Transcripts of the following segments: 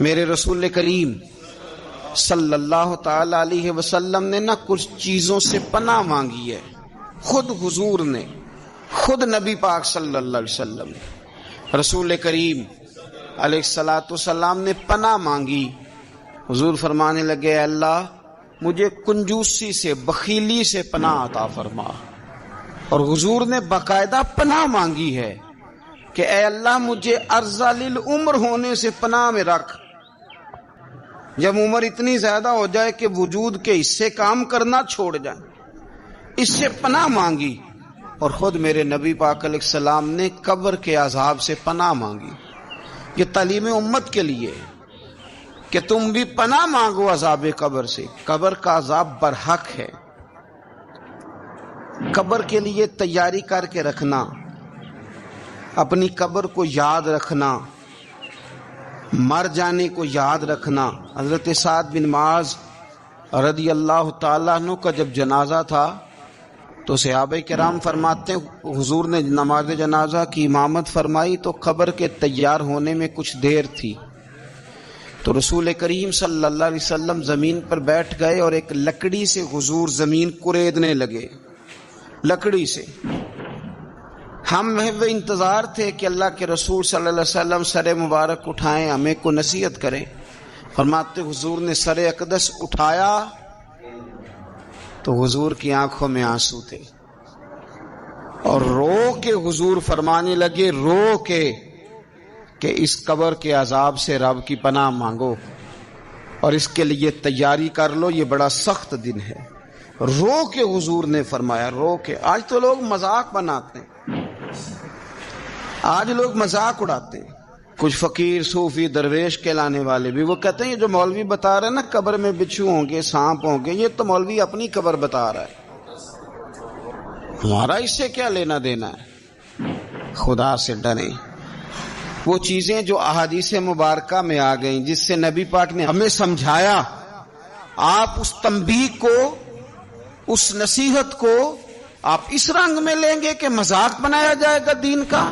میرے رسول کریم صلی اللہ تعالی علیہ وسلم نے نہ کچھ چیزوں سے پناہ مانگی ہے، خود حضور نے، خود نبی پاک صلی اللہ علیہ وسلم نے، رسول کریم علیہ الصلوۃ والسلام نے پناہ مانگی۔ حضور فرمانے لگے، اے اللہ مجھے کنجوسی سے، بخیلی سے پناہ عطا فرما۔ اور حضور نے باقاعدہ پناہ مانگی ہے کہ اے اللہ مجھے ارذل العمر ہونے سے پناہ میں رکھ۔ جب عمر اتنی زیادہ ہو جائے کہ وجود کے حصے کام کرنا چھوڑ جائیں، اس سے پناہ مانگی۔ اور خود میرے نبی پاک علیہ السلام نے قبر کے عذاب سے پناہ مانگی۔ یہ تعلیم امت کے لیے کہ تم بھی پناہ مانگو عذاب قبر سے۔ قبر کا عذاب برحق ہے، قبر کے لیے تیاری کر کے رکھنا، اپنی قبر کو یاد رکھنا، مر جانے کو یاد رکھنا۔ حضرت سعد بن معاذ رضی اللہ تعالیٰ عنہ کا جب جنازہ تھا تو صحابہ کرام فرماتے ہیں حضور نے نماز جنازہ کی امامت فرمائی تو قبر کے تیار ہونے میں کچھ دیر تھی، تو رسول کریم صلی اللہ علیہ وسلم زمین پر بیٹھ گئے اور ایک لکڑی سے حضور زمین کریدنے لگے، لکڑی سے۔ ہم وہ انتظار تھے کہ اللہ کے رسول صلی اللہ علیہ وسلم سر مبارک اٹھائیں، ہمیں کو نصیحت کریں۔ فرماتے حضور نے سر اقدس اٹھایا تو حضور کی آنکھوں میں آنسو تھے، اور رو کے حضور فرمانے لگے، رو کے کہ اس قبر کے عذاب سے رب کی پناہ مانگو اور اس کے لیے تیاری کر لو، یہ بڑا سخت دن ہے۔ رو کے حضور نے فرمایا، رو کے۔ آج تو لوگ مذاق بناتے ہیں، آج لوگ مذاق اڑاتے ہیں، کچھ فقیر صوفی درویش کہلانے والے بھی، وہ کہتے ہیں یہ جو مولوی بتا رہا ہے نا قبر میں بچھو ہوں گے، سانپ ہوں گے، یہ تو مولوی اپنی قبر بتا رہا ہے، ہمارا اس سے کیا لینا دینا ہے۔ خدا سے ڈریں۔ وہ چیزیں جو احادیث مبارکہ میں آ گئیں، جس سے نبی پاک نے ہمیں سمجھایا، آپ اس تنبیہ کو، اس نصیحت کو آپ اس رنگ میں لیں گے کہ مذاق بنایا جائے گا دین کا،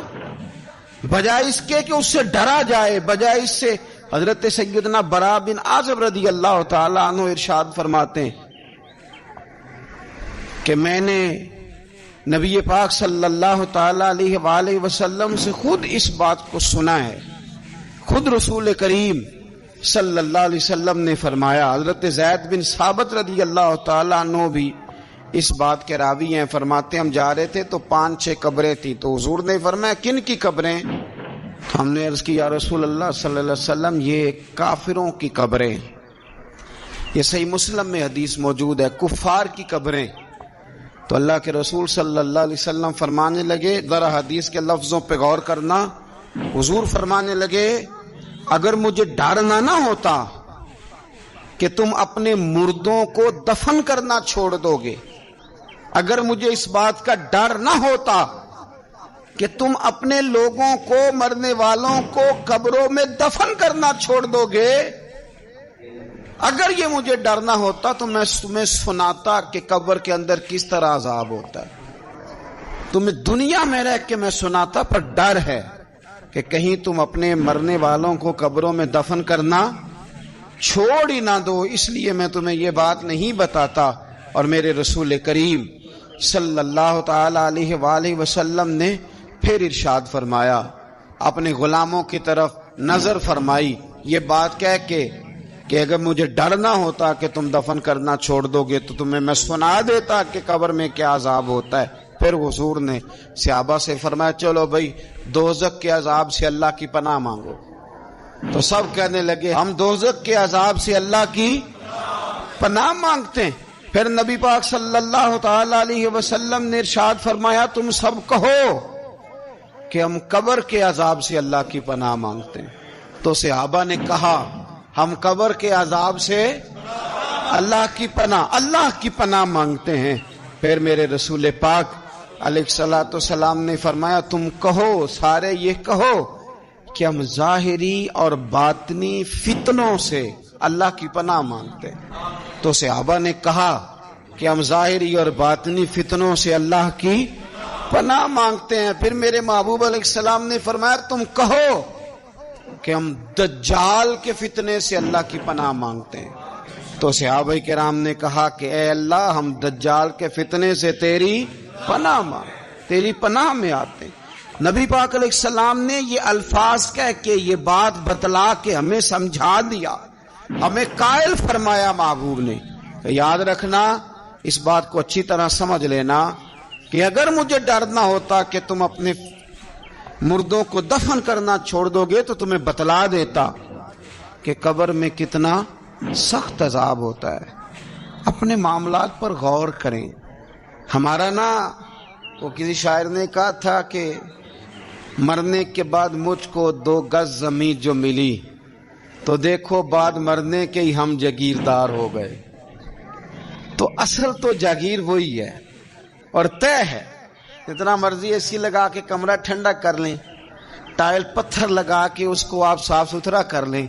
بجائے اس کے کہ اس سے ڈرا جائے، بجائے اس سے۔ حضرت سیدنا براء بن عازب رضی اللہ تعالی عنہ ارشاد فرماتے ہیں کہ میں نے نبی پاک صلی اللہ تعالی علیہ وآلہ وسلم سے خود اس بات کو سنا ہے، خود رسول کریم صلی اللہ علیہ وسلم نے فرمایا۔ حضرت زید بن ثابت رضی اللہ تعالی عنہ بھی اس بات کے راوی ہیں، فرماتے ہم جا رہے تھے تو 5-6 قبریں تھی، تو حضور نے فرمایا کن کی قبریں؟ ہم نے عرض کی یا رسول اللہ صلی اللہ علیہ وسلم یہ کافروں کی قبریں، یہ صحیح مسلم میں حدیث موجود ہے، کفار کی قبریں۔ تو اللہ کے رسول صلی اللہ علیہ وسلم فرمانے لگے، ذرا حدیث کے لفظوں پہ غور کرنا، حضور فرمانے لگے اگر مجھے ڈرنا نہ ہوتا کہ تم اپنے مردوں کو دفن کرنا چھوڑ دو گے، اگر مجھے اس بات کا ڈر نہ ہوتا کہ تم اپنے لوگوں کو، مرنے والوں کو قبروں میں دفن کرنا چھوڑ دو گے، اگر یہ مجھے ڈر نہ ہوتا تو میں تمہیں سناتا کہ قبر کے اندر کس طرح عذاب ہوتا ہے، تمہیں دنیا میں رہ کے میں سناتا، پر ڈر ہے کہ کہیں تم اپنے مرنے والوں کو قبروں میں دفن کرنا چھوڑ ہی نہ دو، اس لیے میں تمہیں یہ بات نہیں بتاتا۔ اور میرے رسول کریم صلی اللہ تعالی علیہ وآلہ وسلم نے پھر ارشاد فرمایا، اپنے غلاموں کی طرف نظر فرمائی، یہ بات کہہ کے کہ اگر مجھے ڈر نہ ہوتا کہ تم دفن کرنا چھوڑ دو گے تو تمہیں میں سنا دیتا کہ قبر میں کیا عذاب ہوتا ہے۔ پھر حضور نے صحابہ سے فرمایا چلو بھائی دوزخ کے عذاب سے اللہ کی پناہ مانگو، تو سب کہنے لگے ہم دوزخ کے عذاب سے اللہ کی پناہ مانگتے ہیں۔ پھر نبی پاک صلی اللہ تعالی علیہ وسلم نے ارشاد فرمایا تم سب کہو کہ ہم قبر کے عذاب سے اللہ کی پناہ مانگتے ہیں۔ تو صحابہ نے کہا ہم قبر کے عذاب سے اللہ کی پناہ مانگتے ہیں۔ پھر میرے رسول پاک علیہ الصلوۃ والسلام نے فرمایا تم کہو، سارے یہ کہو کہ ہم ظاہری اور باطنی فتنوں سے اللہ کی پناہ مانگتے ہیں۔ تو صحابہ نے کہا کہ ہم ظاہری اور باطنی فتنوں سے اللہ کی پناہ مانگتے ہیں۔ پھر میرے محبوب علیہ السلام نے فرمایا تم کہو کہ ہم دجال کے فتنے سے اللہ کی پناہ مانگتے ہیں. تو صحابہ کرام نے کہا کہ اے اللہ ہم دجال کے فتنے سے تیری پناہ مانگ، تیری پناہ میں آتے ہیں. نبی پاک علیہ السلام نے یہ الفاظ کہہ کے یہ بات بتلا کے ہمیں سمجھا دیا، ہمیں قائل فرمایا محبوب نے. یاد رکھنا، اس بات کو اچھی طرح سمجھ لینا کہ اگر مجھے ڈر نہ ہوتا کہ تم اپنے مردوں کو دفن کرنا چھوڑ دو گے تو تمہیں بتلا دیتا کہ قبر میں کتنا سخت عذاب ہوتا ہے. اپنے معاملات پر غور کریں. ہمارا نا وہ کسی شاعر نے کہا تھا کہ مرنے کے بعد مجھ کو 2 گز زمین جو ملی تو دیکھو بعد مرنے کے ہی ہم جاگیردار ہو گئے. تو اصل تو جاگیر وہی ہے اور طے ہے. جتنا مرضی اے سی لگا کے کمرہ ٹھنڈا کر لیں، ٹائل پتھر لگا کے اس کو آپ صاف ستھرا کر لیں،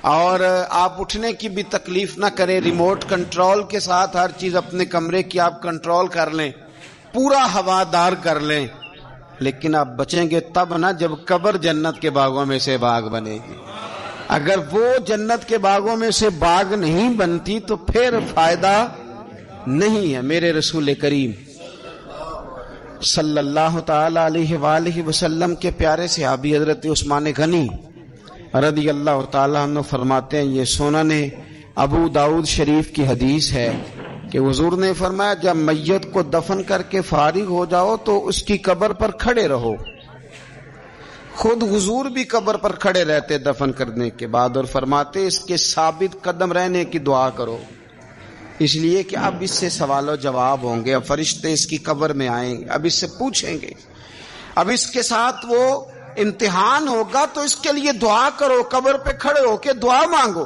اور آپ اٹھنے کی بھی تکلیف نہ کریں، ریموٹ کنٹرول کے ساتھ ہر چیز اپنے کمرے کی آپ کنٹرول کر لیں، پورا ہوادار کر لیں، لیکن آپ بچیں گے تب نہ جب قبر جنت کے باغوں میں سے باغ بنے گی. اگر وہ جنت کے باغوں میں سے باغ نہیں بنتی تو پھر فائدہ نہیں ہے. میرے رسول کریم صلی اللہ تعالی علیہ وآلہ وسلم کے پیارے صحابی حضرت عثمان غنی رضی اللہ تعالیٰ عنہ فرماتے ہیں، یہ سنن ابو داؤد شریف کی حدیث ہے کہ حضور نے فرمایا جب میت کو دفن کر کے فارغ ہو جاؤ تو اس کی قبر پر کھڑے رہو. خود حضور بھی قبر پر کھڑے رہتے دفن کرنے کے بعد اور فرماتے اس کے ثابت قدم رہنے کی دعا کرو، اس لیے کہ اب اس سے سوال و جواب ہوں گے، اب فرشتے اس کی قبر میں آئیں گے، اب اس سے پوچھیں گے، اب اس کے ساتھ وہ امتحان ہوگا، تو اس کے لیے دعا کرو، قبر پہ کھڑے ہو کے دعا مانگو.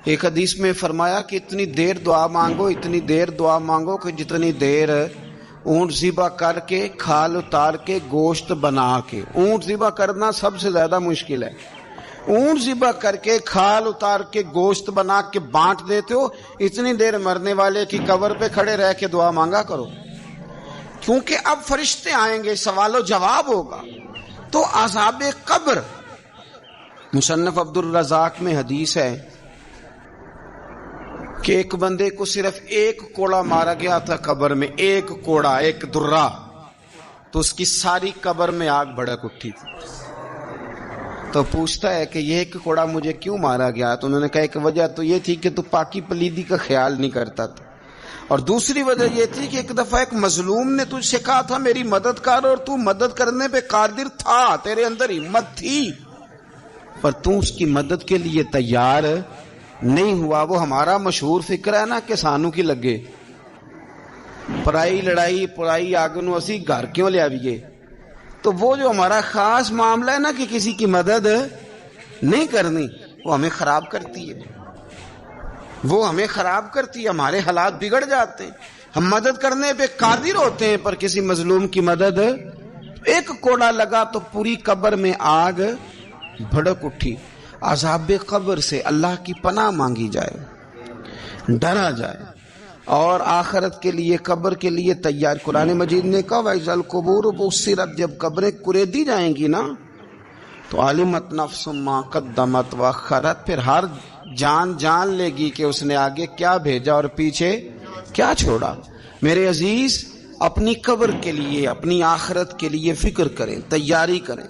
ایک حدیث میں فرمایا کہ اتنی دیر دعا مانگو، اتنی دیر دعا مانگو کہ جتنی دیر اونٹ ذبح کر کے کھال اتار کے گوشت بنا کے، اونٹ ذبح کرنا سب سے زیادہ مشکل ہے، اونٹ ذبح کر کے کھال اتار کے گوشت بنا کے بانٹ دیتے ہو، اتنی دیر مرنے والے کی قبر پہ کھڑے رہ کے دعا مانگا کرو، کیونکہ اب فرشتے آئیں گے، سوال و جواب ہوگا. تو عذاب قبر، مصنف عبد الرزاق میں حدیث ہے کہ ایک بندے کو صرف ایک کوڑا مارا گیا تھا قبر میں، ایک کوڑا، ایک درہ، تو اس کی ساری قبر میں آگ بھڑک اٹھی تھی. تو پوچھتا ہے کہ یہ ایک کوڑا مجھے کیوں مارا گیا؟ تو انہوں نے کہا ایک وجہ تو یہ تھی کہ تو پاکی پلیدی کا خیال نہیں کرتا تھا، اور دوسری وجہ یہ تھی کہ ایک دفعہ ایک مظلوم نے تجھ سے کہا تھا میری مدد کر، اور تو مدد کرنے پہ قادر تھا، تیرے اندر ہمت تھی، پر تو اس کی مدد کے لیے تیار نہیں ہوا. وہ ہمارا مشہور فکر ہے نا کہ سانو کی لگے، پرائی لڑائی پرائی آگ نو اسی گھر کیوں لے آئیے. تو وہ جو ہمارا خاص معاملہ ہے نا کہ کسی کی مدد نہیں کرنی، وہ ہمیں خراب کرتی ہے، وہ ہمیں خراب کرتی ہے، ہمارے حالات بگڑ جاتے ہیں. ہم مدد کرنے پہ قادر ہوتے ہیں پر کسی مظلوم کی مدد، ایک کوڑا لگا تو پوری قبر میں آگ بھڑک اٹھی. عذاب قبر سے اللہ کی پناہ مانگی جائے، ڈرا جائے، اور آخرت کے لیے قبر کے لیے تیار. قرآن مجید نے کہا وَإِذَا الْقُبُورُ بُعْثِرَتْ، جب قبریں کریدی جائیں گی نا تو عَلِمَتْ نَفْسٌ مَا قَدَّمَتْ وَأَخَّرَتْ، پھر ہر جان لے گی کہ اس نے آگے کیا بھیجا اور پیچھے کیا چھوڑا. میرے عزیز، اپنی قبر کے لیے، اپنی آخرت کے لیے فکر کریں، تیاری کریں.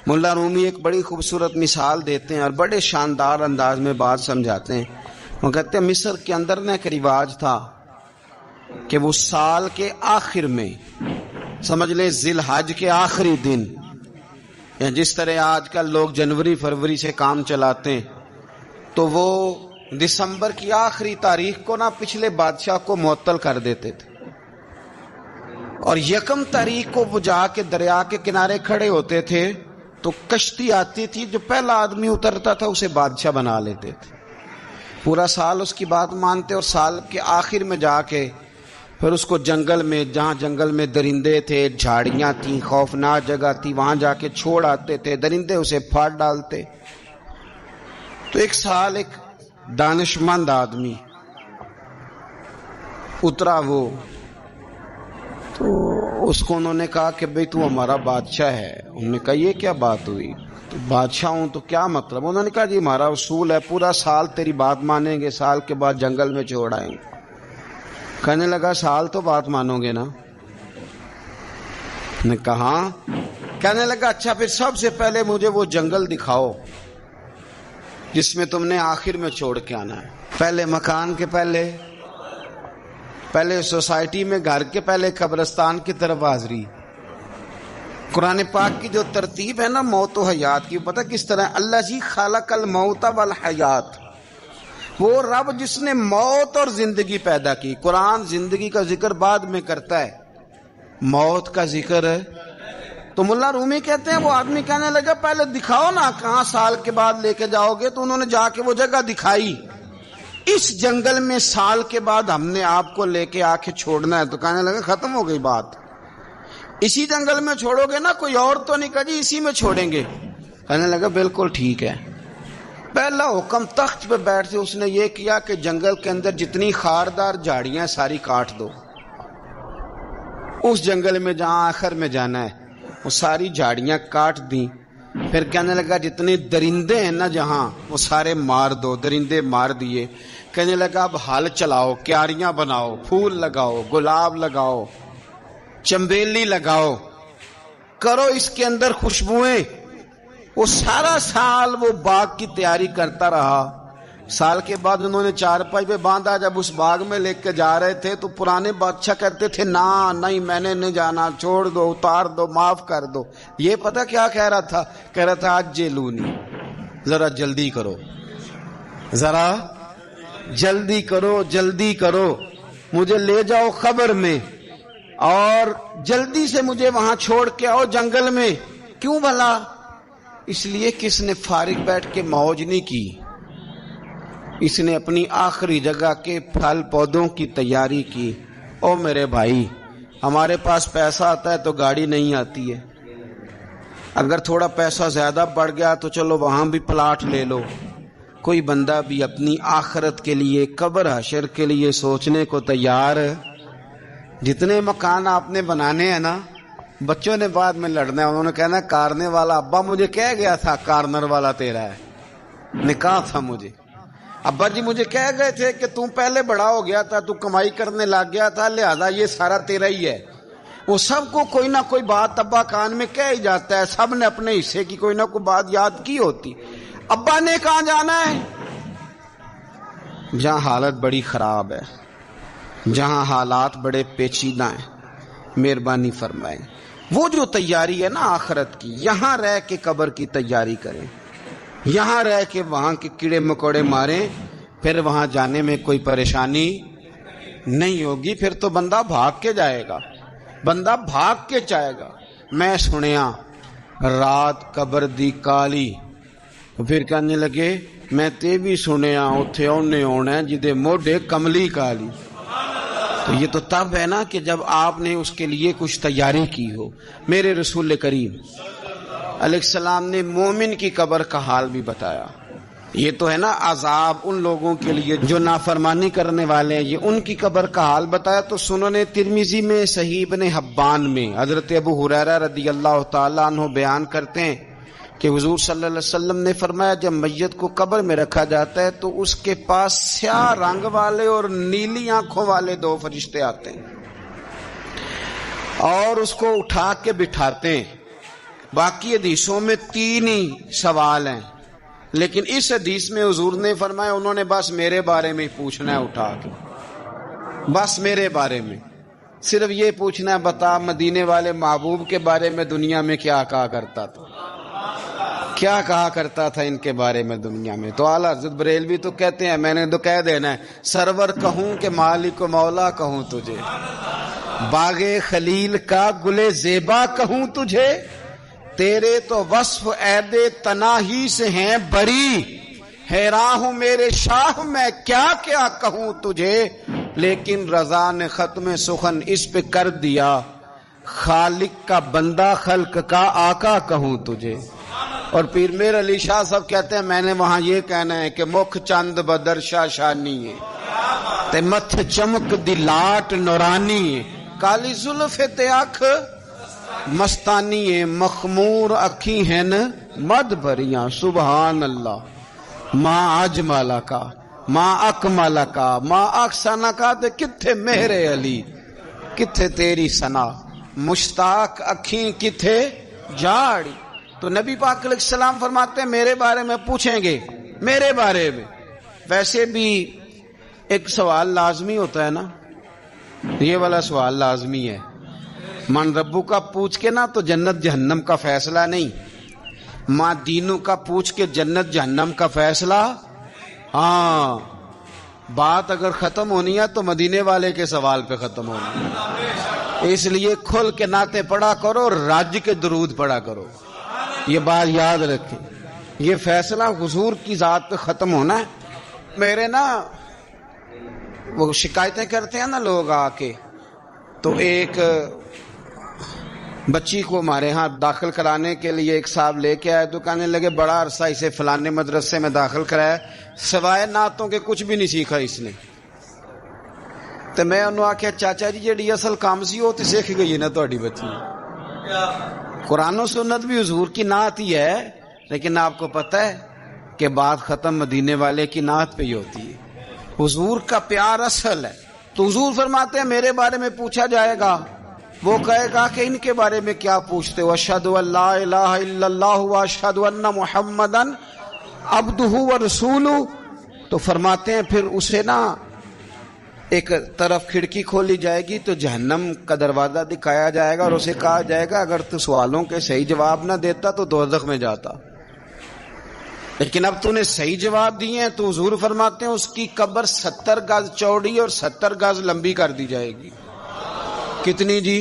ملا رومی ایک بڑی خوبصورت مثال دیتے ہیں اور بڑے شاندار انداز میں بات سمجھاتے ہیں. وہ کہتے ہیں مصر کے اندر نا ایک رواج تھا کہ وہ سال کے آخر میں، سمجھ لیں ذی الحج کے آخری دن، یا جس طرح آج کل لوگ جنوری فروری سے کام چلاتے ہیں، تو وہ دسمبر کی آخری تاریخ کو نا پچھلے بادشاہ کو معطل کر دیتے تھے، اور یکم تاریخ کو وہ جا کے دریا کے کنارے کھڑے ہوتے تھے تو کشتی آتی تھی، جو پہلا آدمی اترتا تھا اسے بادشاہ بنا لیتے تھے. پورا سال اس کی بات مانتے، اور سال کے آخر میں جا کے پھر اس کو جنگل میں، جہاں جنگل میں درندے تھے، جھاڑیاں تھیں، خوفناک جگہ تھی، وہاں جا کے چھوڑ آتے تھے. درندے اسے پھاڑ ڈالتے. تو ایک سال ایک دانشمند آدمی اترا، وہ تو اس کو انہوں نے کہا کہ بھئی تو ہمارا بادشاہ ہے. انہوں نے کہا یہ کیا بات ہوئی؟ بادشاہ ہوں تو کیا مطلب؟ انہوں نے کہا جی ہمارا اصول ہے پورا سال تیری بات مانیں گے، سال کے بعد جنگل میں چھوڑ آئیں گے۔ کہنے لگا سال تو بات مانو گے نا؟ نے کہا کہنے لگا اچھا پھر سب سے پہلے مجھے وہ جنگل دکھاؤ جس میں تم نے آخر میں چھوڑ کے آنا ہے۔ پہلے مکان کے پہلے سوسائٹی میں گھر کے پہلے قبرستان کی طرف حاضری۔ قرآن پاک کی جو ترتیب ہے نا موت و حیات کی، پتہ کس طرح؟ اللہ جی خالق الموت والحیات، وہ رب جس نے موت اور زندگی پیدا کی۔ قرآن زندگی کا ذکر بعد میں کرتا ہے، موت کا ذکر ہے۔ تو ملا رومی کہتے ہیں وہ آدمی کہنے لگا پہلے دکھاؤ نا کہاں سال کے بعد لے کے جاؤ گے، تو انہوں نے جا کے وہ جگہ دکھائی، اس جنگل میں سال کے بعد ہم نے آپ کو لے کے آ کے چھوڑنا ہے۔ تو کہنے لگا ختم ہو گئی بات، اسی جنگل میں چھوڑو گے نا، کوئی اور تو نہیں؟ کہا جی اسی میں چھوڑیں گے۔ کہنے لگا بالکل ٹھیک ہے۔ پہلا حکم تخت پہ بیٹھ سے اس نے یہ کیا کہ جنگل کے اندر جتنی خاردار جھاڑیاں ساری کاٹ دو، اس جنگل میں جہاں آخر میں جانا ہے وہ ساری جھاڑیاں کاٹ دیں۔ پھر کہنے لگا جتنے درندے ہیں نا جہاں وہ سارے مار دو، درندے مار دیے۔ کہنے لگا اب ہل چلاؤ، کیاریاں بناؤ، پھول لگاؤ، گلاب لگاؤ، چمبیلی لگاؤ، کرو اس کے اندر خوشبوئیں۔ وہ سارا سال وہ باغ کی تیاری کرتا رہا۔ سال کے بعد انہوں نے چارپائی پہ باندھا، جب اس باغ میں لے کے جا رہے تھے تو پرانے بادشاہ کہتے تھے نا نہیں میں نے نہیں جانا، چھوڑ دو، اتار دو، معاف کر دو۔ یہ پتہ کیا کہہ رہا تھا؟ کہہ رہا تھا آج جیلونی، ذرا جلدی کرو، ذرا جلدی کرو، جلدی کرو، مجھے لے جاؤ خبر میں اور جلدی سے مجھے وہاں چھوڑ کے آؤ جنگل میں۔ کیوں بھلا؟ اس لیے کہ اس نے فارغ بیٹھ کے موج نہیں کی، اس نے اپنی آخری جگہ کے پھل پودوں کی تیاری کی۔ او میرے بھائی، ہمارے پاس پیسہ آتا ہے تو گاڑی نہیں آتی ہے، اگر تھوڑا پیسہ زیادہ بڑھ گیا تو چلو وہاں بھی پلاٹ لے لو۔ کوئی بندہ بھی اپنی آخرت کے لیے، قبر حشر کے لیے سوچنے کو تیار ہے؟ جتنے مکان آپ نے بنانے ہیں نا، بچوں نے بعد میں لڑنا ہے، انہوں نے کہنا کارنے والا ابا مجھے کہہ گیا تھا کارنر والا تیرا ہے، نکاح تھا مجھے، ابا جی مجھے کہہ گئے تھے کہ تم پہلے بڑا ہو گیا تھا، تو کمائی کرنے لگ گیا تھا، لہذا یہ سارا تیرا ہی ہے۔ وہ سب کو کوئی نہ کوئی بات ابا کان میں کہہ ہی جاتا ہے، سب نے اپنے حصے کی کوئی نہ کوئی بات یاد کی ہوتی۔ ابا نے کہاں جانا ہے؟ جہاں حالت بڑی خراب ہے، جہاں حالات بڑے پیچیدہ ہیں، مہربانی فرمائیں وہ جو تیاری ہے نا آخرت کی، یہاں رہ کے قبر کی تیاری کریں، یہاں رہ کے وہاں کے کیڑے مکوڑے ماریں، پھر وہاں جانے میں کوئی پریشانی نہیں ہوگی۔ پھر تو بندہ بھاگ کے جائے گا، بندہ بھاگ کے جائے گا۔ میں سنیا رات قبر دی کالی، پھر کہنے لگے میں تے بھی سنیا اتھے اونے ہونا جدے موڈے کملی کالی۔ تو یہ تو تب ہے نا کہ جب آپ نے اس کے لیے کچھ تیاری کی ہو۔ میرے رسول کریم علیہ السلام نے مومن کی قبر کا حال بھی بتایا۔ یہ تو ہے نا عذاب ان لوگوں کے لیے جو نافرمانی کرنے والے ہیں، یہ ان کی قبر کا حال بتایا۔ تو سنن ترمذی میں، صحیح ابن حبان میں حضرت ابو ہریرہ رضی اللہ تعالیٰ عنہ بیان کرتے ہیں کہ حضور صلی اللہ علیہ وسلم نے فرمایا جب میت کو قبر میں رکھا جاتا ہے تو اس کے پاس سیاہ رنگ والے اور نیلی آنکھوں والے دو فرشتے آتے ہیں اور اس کو اٹھا کے بٹھاتے ہیں۔ باقی حدیثوں میں 3 ہی سوال ہیں، لیکن اس حدیث میں حضور نے فرمایا انہوں نے بس میرے بارے میں پوچھنا ہے، اٹھا کے بس میرے بارے میں صرف یہ پوچھنا ہے، بتا مدینے والے محبوب کے بارے میں دنیا میں کیا کہا کرتا تھا، کیا کہا کرتا تھا ان کے بارے میں دنیا میں۔ تو اعلیٰ حضرت بریلوی تو کہتے ہیں میں نے تو کہہ دینا ہے، سرور کہوں کہ مالک و مولا کہوں تجھے، باغ خلیل کا گلے زیبا کہوں تجھے، تیرے تو وصف عید تناہی سے ہیں بری، حیران ہوں میرے شاہ میں کیا کیا کہوں تجھے، لیکن رضا نے ختم سخن اس پہ کر دیا، خالق کا بندہ خلق کا آقا کہوں تجھے۔ اور پیر میر علی شاہ صاحب کہتے ہیں میں نے وہاں یہ کہنا ہے کہ مکھ چند بدر شاہ شانی ہے تے متھ چمک دی لاٹ نورانی ہے، کالی زلف تے اکھ مستانی ہے، مخمور اکھی ہیں مد بھریاں سبحان اللہ ما اجمالا کا ما اکمالا کا ما احسنا کا تے کتھے مہر علی کتھے تیری ثنا مشتاق اکھیں کتھے جاڑی. تو نبی پاک علیہ السلام فرماتے ہیں میرے بارے میں پوچھیں گے میرے بارے میں. ویسے بھی ایک سوال لازمی ہوتا ہے نا, یہ والا سوال لازمی ہے. من ربو کا پوچھ کے نا تو جنت جہنم کا فیصلہ نہیں, ماں دینوں کا پوچھ کے جنت جہنم کا فیصلہ. ہاں بات اگر ختم ہونی ہے تو مدینے والے کے سوال پہ ختم ہونی ہے. اس لیے کھل کے نعتیں پڑھا کرو اور راج کے درود پڑھا کرو. یہ بات یاد رکھیں, یہ فیصلہ حضور کی ذات پہ ختم ہونا ہے. میرے نا وہ شکایتیں کرتے ہیں نا لوگ آ کے, تو ایک بچی کو ہمارے ہاں داخل کرانے کے لیے ایک صاحب لے کے آئے تو کہنے لگے بڑا عرصہ اسے فلانے مدرسے میں داخل کرایا, سوائے نعتوں کے کچھ بھی نہیں سیکھا اس نے. تو میں انہوں آخیا چاچا جی جیڑی اصل کام سی وہ تو سیکھ گئی نا تہاڈی بچی. قرآن و سنت بھی حضور کی نعت ہی ہے, لیکن آپ کو پتہ ہے کہ بات ختم مدینے والے کی نعت پہ ہی ہوتی ہے. حضور کا پیار اصل ہے. تو حضور فرماتے ہیں میرے بارے میں پوچھا جائے گا, وہ کہے گا کہ ان کے بارے میں کیا پوچھتے ہو, اشہد ان لا الہ الا اللہ واشہد ان محمدن عبدہ ورسولہ. تو فرماتے ہیں پھر اسے نا ایک طرف کھڑکی کھولی جائے گی تو جہنم کا دروازہ دکھایا جائے گا اور اسے کہا جائے گا اگر تو سوالوں کے صحیح جواب نہ دیتا تو دوزخ میں جاتا, لیکن اب تو نے صحیح جواب دیے ہیں. تو حضور فرماتے ہیں اس کی قبر 70 گز چوڑی اور 70 گز لمبی کر دی جائے گی. کتنی جی؟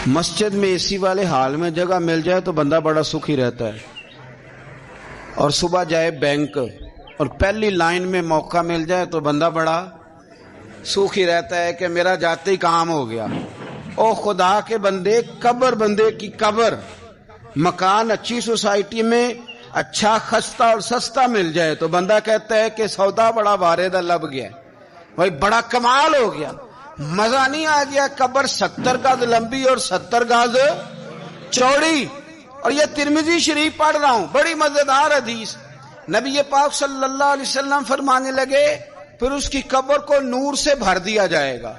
مسجد میں اے سی والے حال میں جگہ مل جائے تو بندہ بڑا سکھی رہتا ہے, اور صبح جائے بینک اور پہلی لائن میں موقع مل جائے تو بندہ بڑا سکھی رہتا ہے کہ میرا جاتے ہی کام ہو گیا. او خدا کے بندے, قبر بندے کی قبر, مکان اچھی سوسائٹی میں اچھا خستہ اور سستا مل جائے تو بندہ کہتا ہے کہ سودا بڑا واردہ لب گیا, بھائی بڑا کمال ہو گیا, مزہ نہیں آ گیا. قبر 70 گز لمبی اور 70 گز چوڑی. اور یہ ترمذی شریف پڑھ رہا ہوں, بڑی مزیدار حدیث. نبی پاک صلی اللہ علیہ وسلم فرمانے لگے پھر اس کی قبر کو نور سے بھر دیا جائے گا.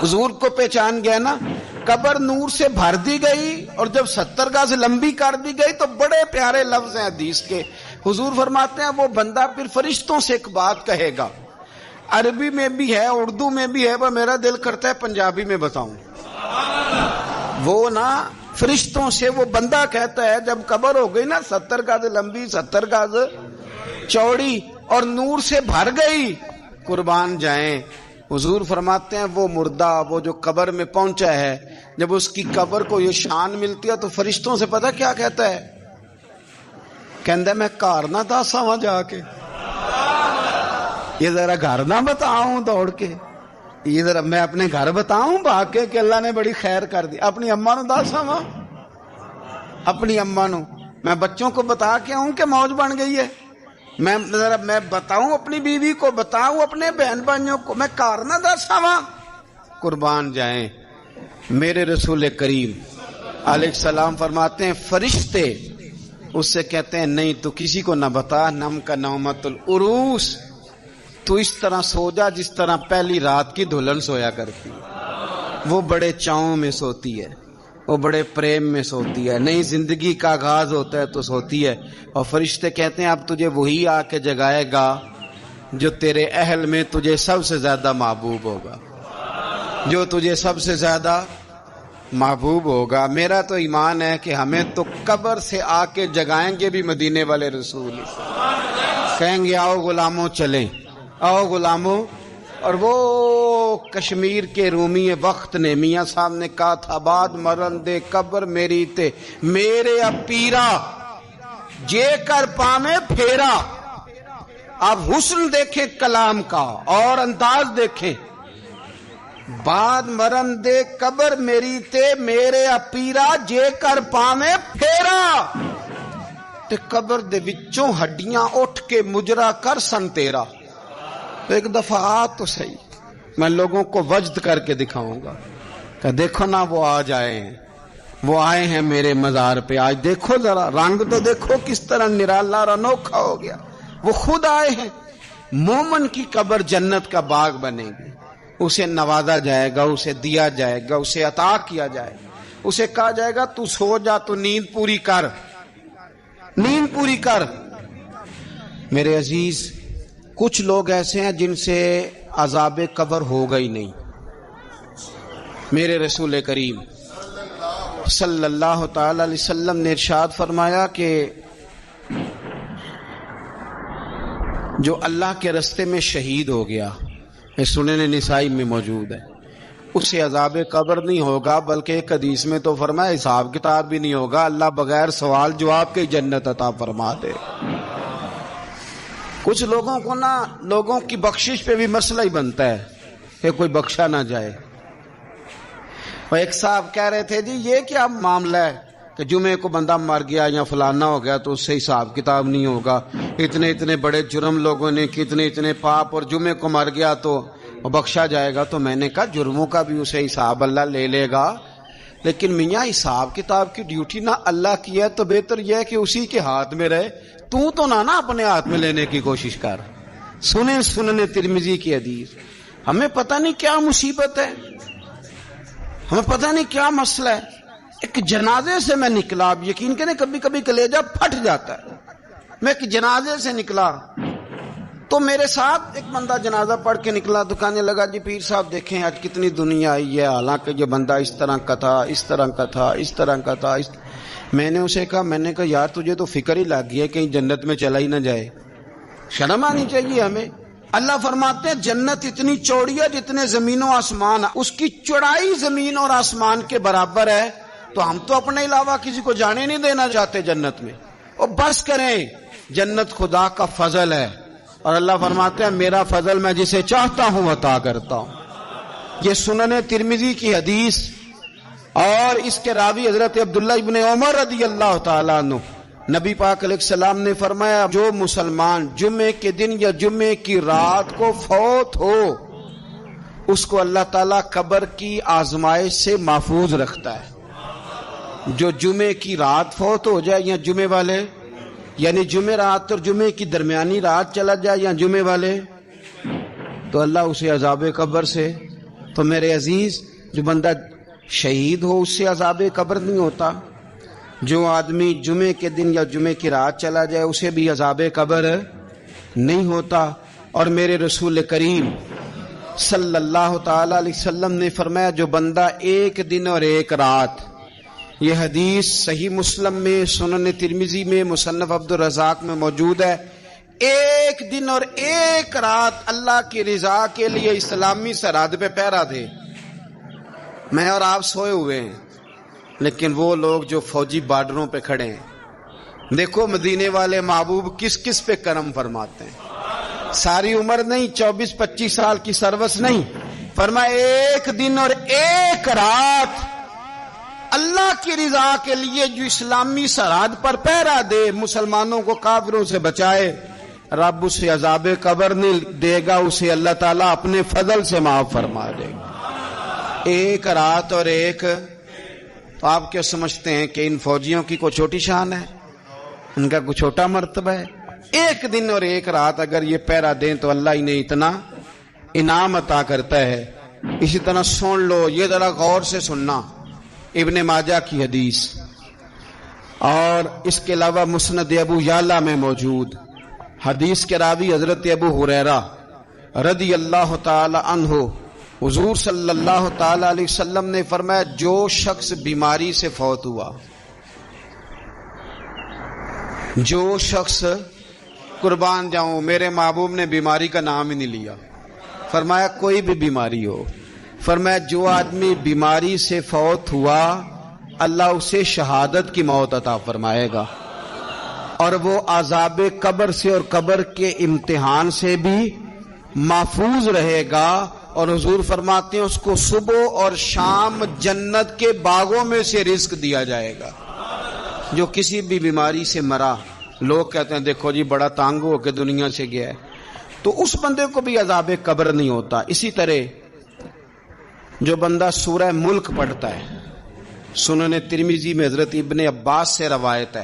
حضور کو پہچان گیا نا, قبر نور سے بھر دی گئی اور جب 70 گز لمبی کر دی گئی تو بڑے پیارے لفظ ہیں حدیث کے. حضور فرماتے ہیں وہ بندہ پھر فرشتوں سے ایک بات کہے گا, عربی میں بھی ہے اردو میں بھی ہے, وہ میرا دل کرتا ہے پنجابی میں بتاؤں. وہ نا فرشتوں سے وہ بندہ کہتا ہے جب قبر ہو گئی نا 70 گز لمبی 70 گز چوڑی اور نور سے بھر گئی, قربان جائیں. حضور فرماتے ہیں وہ مردہ وہ جو قبر میں پہنچا ہے, جب اس کی قبر کو یہ شان ملتی ہے تو فرشتوں سے پتہ کیا کہتا ہے, کہندا میں گھر نہ دساں وہاں جا کے, یہ ذرا گھر نہ بتاؤں دوڑ کے, یہ ذرا میں اپنے گھر بتاؤں بھاگ کے کہ اللہ نے بڑی خیر کر دی. اپنی اماں نو دساں وہاں, اپنی اماں نو میں بچوں کو بتا کے آؤں کہ موج بن گئی ہے, میں ذرا میں بتاؤں اپنی بیوی کو, بتاؤں اپنے بہن بھائیوں کو, میں کار نہ دساں وہاں. قربان جائیں میرے رسول کریم علیہ السلام فرماتے ہیں فرشتے اس سے کہتے ہیں نہیں تو کسی کو نہ بتا, نم کا نومت العروس, تو اس طرح سو جا جس طرح پہلی رات کی دلہن سویا کرتی. وہ بڑے چاؤں میں سوتی ہے, وہ بڑے پریم میں سوتی ہے, نئی زندگی کا آغاز ہوتا ہے تو سوتی ہے. اور فرشتے کہتے ہیں اب تجھے وہی آ کے جگائے گا جو تیرے اہل میں تجھے سب سے زیادہ محبوب ہوگا, جو تجھے سب سے زیادہ محبوب ہوگا. میرا تو ایمان ہے کہ ہمیں تو قبر سے آ کے جگائیں گے بھی مدینے والے رسول, کہیں گے آؤ غلاموں چلیں, آؤ غلاموں. اور وہ کشمیر کے رومی وقت نے میاں صاحب نے کہا تھا بعد مرن دے قبر میری تے میرے اپیرا جے کر پامے پھیرا. آپ حسن دیکھیں کلام کا اور انداز دیکھیں, بعد مرن دے قبر میری تے میرے اپیرا جے کر پامے پھیرا. تے قبر دے وچوں ہڈیاں اٹھ کے مجرا کر سن تیرا. ایک دفعہ آ تو صحیح, میں لوگوں کو وجد کر کے دکھاؤں گا کہ دیکھو نا وہ آ جائے ہیں, وہ آئے ہیں میرے مزار پہ. آج دیکھو ذرا رنگ تو دیکھو کس طرح نرالا اور انوکھا ہو گیا. وہ خود آئے ہیں. مومن کی قبر جنت کا باغ بنے گی. اسے نوازا جائے گا, اسے دیا جائے گا, اسے عطا کیا جائے گا. اسے کہا جائے گا تو سو جا, تو نیند پوری کر, نیند پوری کر. میرے عزیز, کچھ لوگ ایسے ہیں جن سے عذاب قبر ہوگا ہی نہیں. میرے رسول کریم صلی اللہ تعالی علیہ وسلم نے ارشاد فرمایا کہ جو اللہ کے رستے میں شہید ہو گیا, یہ سنن نسائی میں موجود ہے, اسے عذاب قبر نہیں ہوگا, بلکہ ایک حدیث میں تو فرمایا حساب کتاب بھی نہیں ہوگا, اللہ بغیر سوال جواب کے جنت عطا فرما دے. کچھ لوگوں کو نا لوگوں کی بخشش پہ بھی مسئلہ ہی بنتا ہے کہ کوئی بخشا نہ جائے. اور ایک صاحب کہہ رہے تھے جی یہ کیا معاملہ ہے کہ جمعے کو بندہ مر گیا یا فلانا ہو گیا تو اس سے حساب کتاب نہیں ہوگا, اتنے اتنے بڑے جرم لوگوں نے کتنے اتنے پاپ, اور جمعے کو مر گیا تو بخشا جائے گا. تو میں نے کہا جرموں کا بھی اسے حساب اللہ لے لے گا, لیکن میاں حساب کتاب کی ڈیوٹی نہ اللہ کی ہے تو بہتر یہ ہے کہ اسی کے ہاتھ میں رہے, تو نہ اپنے ہاتھ میں لینے کی کوشش کر. سنیں سنن ترمذی کی حدیث. ہمیں پتہ نہیں کیا مصیبت ہے, ہمیں پتہ نہیں کیا مسئلہ ہے. ایک جنازے سے میں نکلا, آپ یقین کریں کبھی کبھی کلیجہ پھٹ جاتا ہے. میں ایک جنازے سے نکلا تو میرے ساتھ ایک بندہ جنازہ پڑھ کے نکلا, تو کہنے لگا جی پیر صاحب دیکھیں آج کتنی دنیا آئی ہے, حالانکہ یہ بندہ اس طرح کا تھا, اس طرح کا تھا, اس طرح کا تھا. میں نے اسے کہا, میں نے کہا یار تجھے تو فکر ہی لگ گئی ہے کہیں جنت میں چلا ہی نہ جائے. شرم آنی چاہیے ہمیں. اللہ فرماتے ہیں جنت اتنی چوڑی ہے جتنے زمین و آسمان, اس کی چوڑائی زمین اور آسمان کے برابر ہے. تو ہم تو اپنے علاوہ کسی کو جانے نہیں دینا چاہتے جنت میں. اور بس کریں, جنت خدا کا فضل ہے, اور اللہ فرماتے ہیں میرا فضل میں جسے چاہتا ہوں عطا کرتا ہوں. یہ سنن ترمذی کی حدیث, اور اس کے راوی حضرت عبداللہ ابن عمر رضی اللہ تعالیٰ عنہ. نبی پاک علیہ السلام نے فرمایا جو مسلمان جمعے کے دن یا جمعے کی رات کو فوت ہو, اس کو اللہ تعالیٰ قبر کی آزمائش سے محفوظ رکھتا ہے. جو جمعے کی رات فوت ہو جائے یا جمعے والے, یعنی جمعے رات اور جمعے کی درمیانی رات چلا جائے یا جمعے والے, تو اللہ اسے عذاب قبر سے. تو میرے عزیز, جو بندہ شہید ہو اس سے عذاب قبر نہیں ہوتا. جو آدمی جمعے کے دن یا جمعے کی رات چلا جائے اسے بھی عذاب قبر نہیں ہوتا. اور میرے رسول کریم صلی اللہ تعالی علیہ وسلم نے فرمایا جو بندہ ایک دن اور ایک رات, یہ حدیث صحیح مسلم میں, سنن ترمذی میں, مصنف عبد الرزاق میں موجود ہے, ایک دن اور ایک رات اللہ کی رضا کے لیے اسلامی سرحد پہ پہرا دے. میں اور آپ سوئے ہوئے ہیں, لیکن وہ لوگ جو فوجی بارڈروں پہ کھڑے ہیں, دیکھو مدینے والے محبوب کس کس پہ کرم فرماتے ہیں. ساری عمر نہیں, 24-25 سال کی سروس نہیں, فرمایا ایک دن اور ایک رات اللہ کی رضا کے لیے جو اسلامی سرحد پر پہرا دے, مسلمانوں کو کافروں سے بچائے, رب اسے عذاب قبر نہیں دے گا, اسے اللہ تعالیٰ اپنے فضل سے معاف فرما دے گا. ایک رات اور ایک. تو آپ کیا سمجھتے ہیں کہ ان فوجیوں کی کوئی چھوٹی شان ہے, ان کا کوئی چھوٹا مرتبہ ہے؟ ایک دن اور ایک رات اگر یہ پہرا دیں تو اللہ انہیں اتنا انعام عطا کرتا ہے. اسی طرح سن لو, یہ ذرا غور سے سننا, ابن ماجہ کی حدیث, اور اس کے علاوہ مسند ابو یعلا میں موجود حدیث کے راوی حضرت ابو ہریرہ رضی اللہ تعالی عنہ, حضور صلی اللہ تعالی علیہ وسلم نے فرمایا جو شخص بیماری سے فوت ہوا, جو شخص, قربان جاؤں میرے محبوب نے بیماری کا نام ہی نہیں لیا, فرمایا کوئی بھی بیماری ہو, فرمایا جو آدمی بیماری سے فوت ہوا اللہ اسے شہادت کی موت عطا فرمائے گا, اور وہ عذاب قبر سے اور قبر کے امتحان سے بھی محفوظ رہے گا. اور حضور فرماتے ہیں اس کو صبح اور شام جنت کے باغوں میں سے رزق دیا جائے گا. جو کسی بھی بیماری سے مرا, لوگ کہتے ہیں دیکھو جی بڑا تانگ ہو کے دنیا سے گیا ہے, تو اس بندے کو بھی عذاب قبر نہیں ہوتا. اسی طرح جو بندہ سورہ ملک پڑھتا ہے, سنن ترمذی میں حضرت ابن عباس سے روایت ہے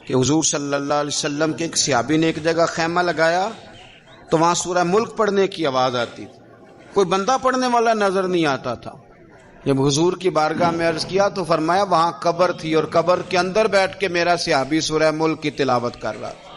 کہ حضور صلی اللہ علیہ وسلم کے ایک صحابی نے ایک جگہ خیمہ لگایا تو وہاں سورہ ملک پڑھنے کی آواز آتی تھی، کوئی بندہ پڑھنے والا نظر نہیں آتا تھا۔ جب حضور کی بارگاہ میں عرض کیا تو فرمایا وہاں قبر تھی اور قبر کے اندر بیٹھ کے میرا صحابی سورہ ملک کی تلاوت کر رہا تھا۔